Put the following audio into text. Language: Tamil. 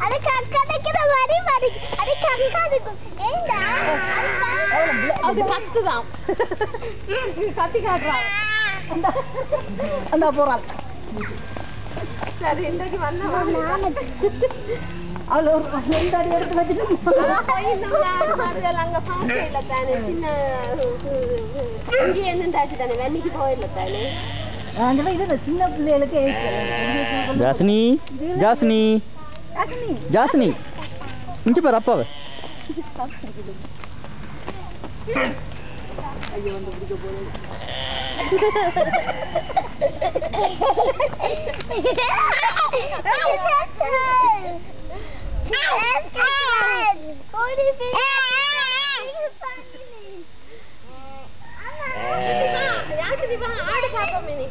அது கக்கடைக்கிற மாதிரி மாதிரி அது கக்காதுக்கும் ஏண்டா அது கத்துதான் கத்தி காட்டுறான் அந்த போறான் சரி இன்றைக்கு வந்தா அவள் ஒரு ரெண்டு அடி எடுத்து வச்சுட்டு அங்க பாக்கல தானே சின்ன இங்கே என்னண்டாச்சு தானே வெண்ணிக்கு போயிடல தானே இது சின்ன பிள்ளைகளுக்கு ஜாஸ்னி ஜாஸ்னி ஜாஸ்னி இங்க பாரு அப்பாவை ஐயோ வந்து பிடிக்க போறேன் ஆடு பாப்பா மினி